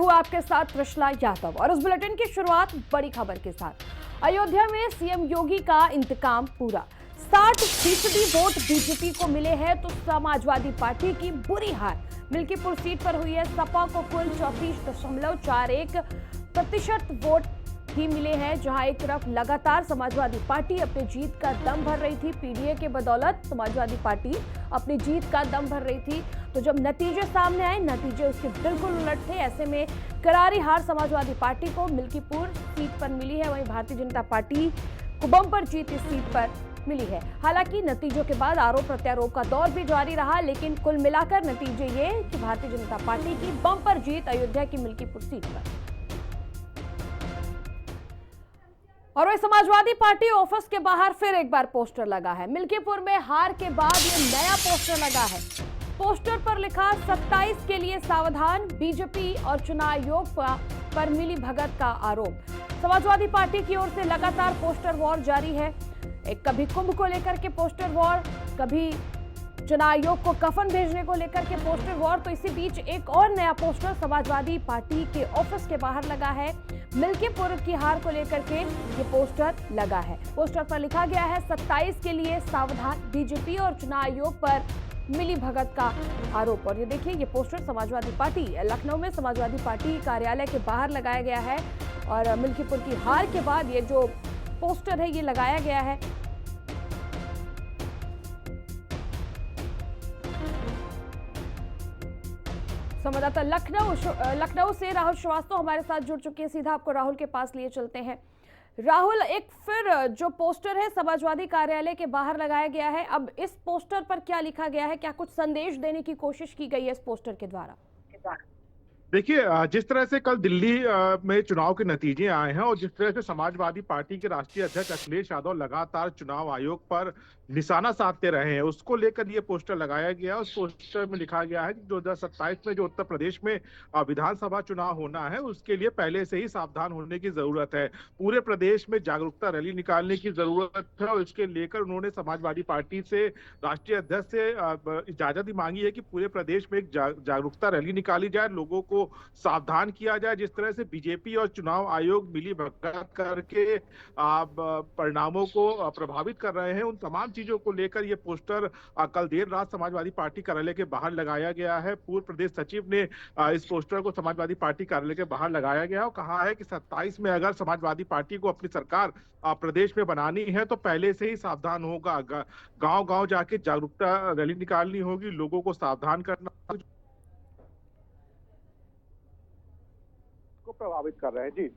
हूँ आपके साथ त्रिशला यादव और इस बुलेटिन की शुरुआत बड़ी खबर के साथ। अयोध्या में सीएम योगी का इंतकाम पूरा। 60% वोट बीजेपी को मिले हैं तो समाजवादी पार्टी की बुरी हार। मिल्कीपुर सीट पर हुई है सपा को कुल 34.41% वोट ही मिले हैं, जहां एक तरफ लगातार समाजवादी पार्टी अपनी जीत का दम भर रही थी। पीडीए के बदौलत समाजवादी पार्टी अपनी जीत का दम भर रही थी, तो जब नतीजे सामने आए, नतीजे उसके बिल्कुल उलट थे। ऐसे में करारी हार समाजवादी पार्टी को मिल्कीपुर सीट पर मिली है। वहीं भारतीय जनता पार्टी को बम्पर जीत इस सीट पर मिली है। हालांकि नतीजों के बाद आरोप प्रत्यारोप का दौर भी जारी रहा, लेकिन कुल मिलाकर नतीजे ये कि भारतीय जनता पार्टी की बम्पर जीत अयोध्या की मिल्कीपुर सीट पर। और वही समाजवादी पार्टी ऑफिस के बाहर फिर एक बार पोस्टर लगा है। मिल्कीपुर में हार के बाद ये नया पोस्टर लगा है। पोस्टर पर लिखा 27 के लिए सावधान, बीजेपी और चुनाव आयोग पर मिली भगत का आरोप। समाजवादी पार्टी की ओर से लगातार पोस्टर वॉर जारी है। एक कभी कुंभ को लेकर के पोस्टर वॉर, कभी चुनाव आयोग को कफन भेजने को लेकर के पोस्टर वॉर। तो इसी बीच एक और नया पोस्टर समाजवादी पार्टी के ऑफिस के बाहर लगा है। मिल्कीपुर की हार को लेकर के ये पोस्टर लगा है। पोस्टर पर लिखा गया है 27 के लिए सावधान, बीजेपी और चुनाव आयोग पर मिली भगत का आरोप। और ये देखिए, ये पोस्टर समाजवादी पार्टी लखनऊ में समाजवादी पार्टी कार्यालय के बाहर लगाया गया है और मिल्कीपुर की हार के बाद ये जो पोस्टर है ये लगाया गया है। संवाददाता लखनऊ से राहुल श्रीवास्तव हमारे साथ जुड़ चुके हैं। सीधा आपको राहुल के पास लिए चलते हैं। राहुल, एक फिर जो पोस्टर है समाजवादी कार्यालय के बाहर लगाया गया है, अब इस पोस्टर पर क्या लिखा गया है? क्या कुछ संदेश देने की कोशिश की गई है इस पोस्टर के द्वारा? देखिए, जिस तरह से कल दिल्ली में चुनाव के नतीजे आए हैं और जिस तरह से समाजवादी पार्टी के राष्ट्रीय अध्यक्ष अखिलेश यादव लगातार चुनाव आयोग पर निशाना साधते रहे हैं, उसको लेकर ये पोस्टर लगाया गया। उस पोस्टर में लिखा गया है कि 2027 में जो उत्तर प्रदेश में विधानसभा चुनाव होना है, उसके लिए पहले से ही सावधान होने की जरूरत है। पूरे प्रदेश में जागरूकता रैली निकालने की जरूरत है और इसके लेकर उन्होंने समाजवादी पार्टी से, राष्ट्रीय अध्यक्ष से इजाजत भी मांगी है कि पूरे प्रदेश में एक जागरूकता रैली निकाली जाए, लोगों को सावधान किया जाए। जिस तरह से बीजेपी और चुनाव आयोग मिली भगत करके परिणामों को प्रभावित कर रहे हैं, उन तमाम चीजों को लेकर ये पोस्टर कल देर रात समाजवादी पार्टी कार्यालय के बाहर लगाया गया है। पूर्व प्रदेश सचिव ने इस पोस्टर को समाजवादी पार्टी कार्यालय के बाहर लगाया गया और कहा है कि 27 में अगर समाजवादी पार्टी को अपनी सरकार प्रदेश में बनानी है तो पहले से ही सावधान होगा। गांव गांव जाके जागरूकता रैली निकालनी होगी, लोगों को सावधान करना को प्रभावित कर रहे हैं। जी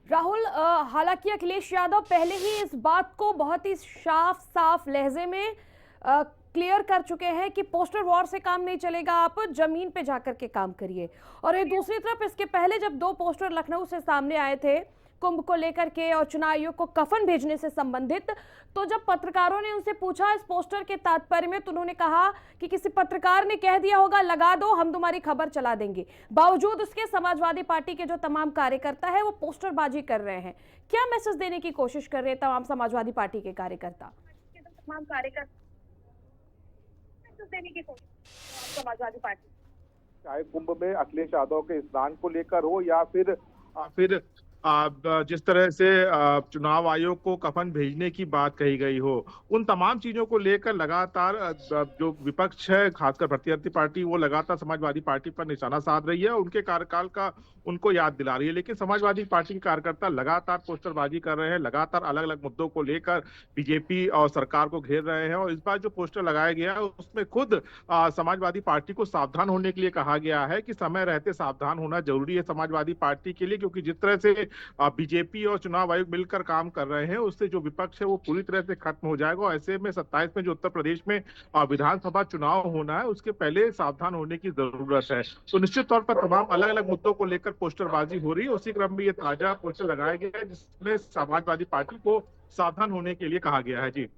राहुल, हालांकि अखिलेश यादव पहले ही इस बात को बहुत ही साफ लहजे में क्लियर कर चुके हैं कि पोस्टर वॉर से काम नहीं चलेगा, आप जमीन पे जाकर के काम करिए। और ये दूसरी तरफ इसके पहले जब दो पोस्टर लखनऊ से सामने आए थे कुंभ को लेकर के और चुनाव आयोग को कफन भेजने से संबंधित, तो जब पत्रकारों ने उनसे पूछा इस पोस्टर के तात्पर्य में, तो उन्होंने कहा कि किसी पत्रकार ने कह दिया होगा लगा दो, हम तुम्हारी खबर चला देंगे। बावजूद उसके समाजवादी पार्टी के जो तमाम कार्यकर्ता है वो पोस्टरबाजी कर रहे हैं। क्या मैसेज देने की कोशिश कर रहे हैं तमाम समाजवादी पार्टी के कार्यकर्ता? समाजवादी पार्टी चाहे कुंभ में अखिलेश यादव के स्नान को लेकर हो या फिर जिस तरह से चुनाव आयोग को कफन भेजने की बात कही गई हो, उन तमाम चीजों को लेकर लगातार जो विपक्ष है, खासकर भारतीय जनता पार्टी, वो लगातार समाजवादी पार्टी पर निशाना साध रही है, उनके कार्यकाल का उनको याद दिला रही है। लेकिन समाजवादी पार्टी के कार्यकर्ता लगातार पोस्टरबाजी कर रहे हैं, लगातार अलग अलग मुद्दों को लेकर बीजेपी और सरकार को घेर रहे हैं। और इस बार जो पोस्टर लगाया गया है उसमें खुद समाजवादी पार्टी को सावधान होने के लिए कहा गया है कि समय रहते सावधान होना जरूरी है समाजवादी पार्टी के लिए, क्योंकि जिस तरह से बीजेपी और चुनाव आयोग मिलकर काम कर रहे हैं उससे जो विपक्ष है वो पूरी तरह से खत्म हो जाएगा। ऐसे में 27 में जो उत्तर प्रदेश में विधानसभा चुनाव होना है उसके पहले सावधान होने की जरूरत है। तो निश्चित तौर पर तमाम अलग अलग मुद्दों को लेकर पोस्टरबाजी हो रही है। उसी क्रम में ये ताजा पोस्टर लगाया गया है जिसमें समाजवादी पार्टी को सावधान होने के लिए कहा गया है। जी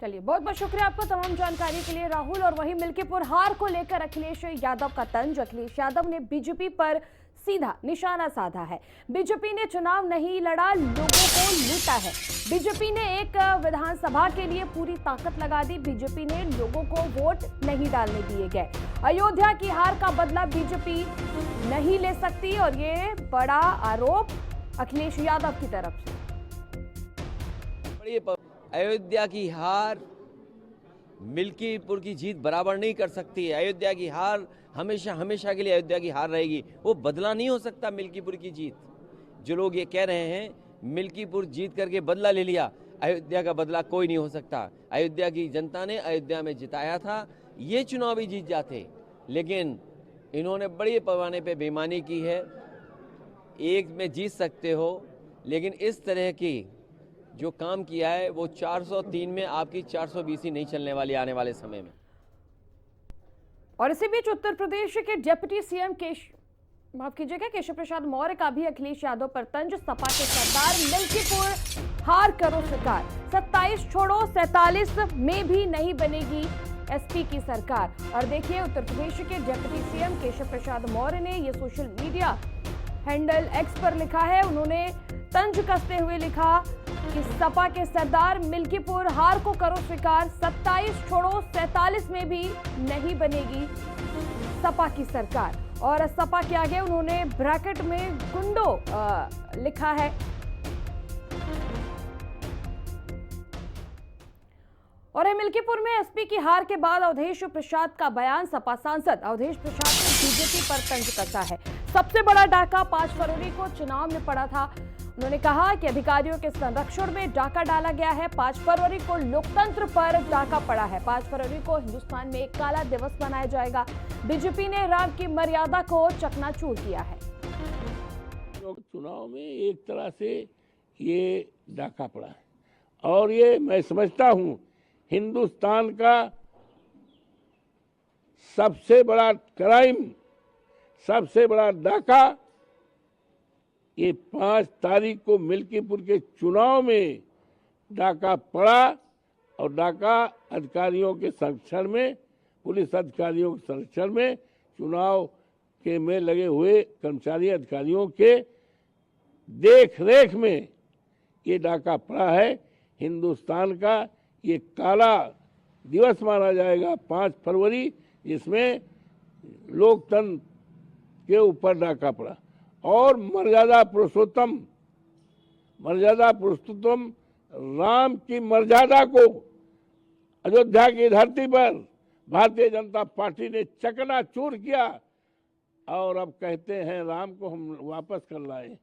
चलिए, बहुत बहुत शुक्रिया आपको तमाम जानकारी के लिए राहुल। और वहीं मिल्कीपुर हार को लेकर अखिलेश यादव का तंज। अखिलेश यादव ने बीजेपी पर सीधा निशाना साधा है। बीजेपी ने चुनाव नहीं लड़ा, लोगों को लूटा है। बीजेपी ने एक विधानसभा के लिए पूरी ताकत लगा दी। बीजेपी ने लोगों को वोट नहीं डालने दिए गए। अयोध्या की हार का बदला बीजेपी नहीं ले सकती, और ये बड़ा आरोप अखिलेश यादव की तरफ से। अयोध्या की हार मिल्कीपुर की जीत बराबर नहीं कर सकती है। अयोध्या की हार हमेशा हमेशा के लिए अयोध्या की हार रहेगी। वो बदला नहीं हो सकता मिल्कीपुर की जीत। जो लोग ये कह रहे हैं मिल्कीपुर जीत करके बदला ले लिया, अयोध्या का बदला कोई नहीं हो सकता। अयोध्या की जनता ने अयोध्या में जिताया था, ये चुनाव भी जीत जाते, लेकिन इन्होंने बड़े पैमाने पे बेईमानी की है। एक में जीत सकते हो, लेकिन इस तरह की जो काम किया है वो 403 में आपकी 420 ही नहीं चलने वाली आने वाले समय में। और इसी बीच उत्तर प्रदेश के डिप्टी सीएम केशव प्रसाद मौर्य का भी अखिलेश यादव पर तंज। सपा के सरदार मिल्कीपुर हार करो स्वीकार, 27 छोड़ो 47 में भी नहीं बनेगी एसपी की सरकार। और देखिए, उत्तर प्रदेश के डिप्टी सीएम केशव प्रसाद मौर्य ने ये सोशल मीडिया हैंडल एक्स पर लिखा है। उन्होंने तंज कसते हुए लिखा कि सपा के सरदार मिल्कीपुर हार को करो स्वीकार, 27 छोड़ो 47 में भी नहीं बनेगी सपा की सरकार। और सपा के आगे उन्होंने ब्रैकेट में गुंडो लिखा है। और मिल्कीपुर में एसपी की हार के बाद अवधेश प्रसाद का बयान। सपा सांसद अवधेश प्रसाद ने बीजेपी पर तंज कसा है। सबसे बड़ा डाका 5 फरवरी को चुनाव में पड़ा था। उन्होंने कहा कि अधिकारियों के संरक्षण में डाका डाला गया है। 5 फरवरी को लोकतंत्र पर डाका पड़ा है। 5 फरवरी को हिंदुस्तान में एक काला दिवस मनाया जाएगा। बीजेपी ने राम की मर्यादा को चकनाचूर किया है। चुनाव में एक तरह से ये डाका पड़ा है, और ये मैं समझता हूं हिंदुस्तान का सबसे बड़ा क्राइम, सबसे बड़ा डाका ये 5 तारीख को मिल्कीपुर के चुनाव में डाका पड़ा। और डाका अधिकारियों के संरक्षण में, पुलिस अधिकारियों के संरक्षण में, चुनाव के में लगे हुए कर्मचारी अधिकारियों के देख रेख में ये डाका पड़ा है। हिंदुस्तान का ये काला दिवस माना जाएगा 5 फरवरी, जिसमें लोकतंत्र के ऊपर डाका पड़ा। और मर्यादा पुरुषोत्तम राम की मर्यादा को अयोध्या की धरती पर भारतीय जनता पार्टी ने चकनाचूर किया, और अब कहते हैं राम को हम वापस कर लाए।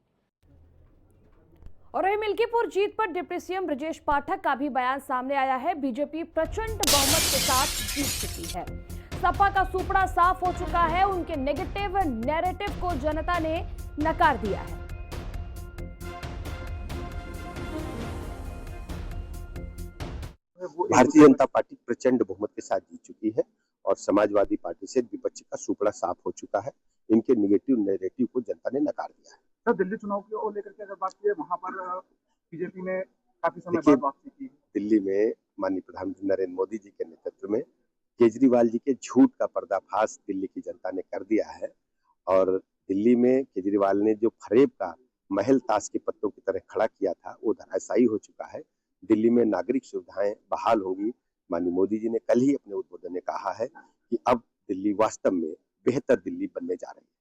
और मिल्कीपुर जीत पर डिप्टी सीएम ब्रजेश पाठक का भी बयान सामने आया है। बीजेपी प्रचंड बहुमत के साथ जीत चुकी है। सपा का सुपड़ा साफ हो चुका है। उनके नेगेटिव नैरेटिव को जनता ने नकार दिया है। भारतीय जनता पार्टी प्रचंड बहुमत के साथ जीत चुकी है, और समाजवादी पार्टी से विपक्ष का सुपड़ा साफ हो चुका है। इनके निगेटिव नैरेटिव को जनता ने नकार दिया है। सर, दिल्ली चुनाव को लेकर के अगर बात की, वहां पर बीजेपी ने काफी समय बाद वापसी की। दिल्ली में माननीय प्रधानमंत्री नरेंद्र मोदी जी के नेतृत्व में केजरीवाल जी के झूठ का पर्दाफाश दिल्ली की जनता ने कर दिया है। और दिल्ली में केजरीवाल ने जो फरेब का महल ताश के पत्तों की तरह खड़ा किया था, वो धराशायी हो चुका है। दिल्ली में नागरिक सुविधाएं बहाल होंगी। माननीय मोदी जी ने कल ही अपने उद्बोधन में कहा है कि अब दिल्ली वास्तव में बेहतर दिल्ली बनने जा रही है।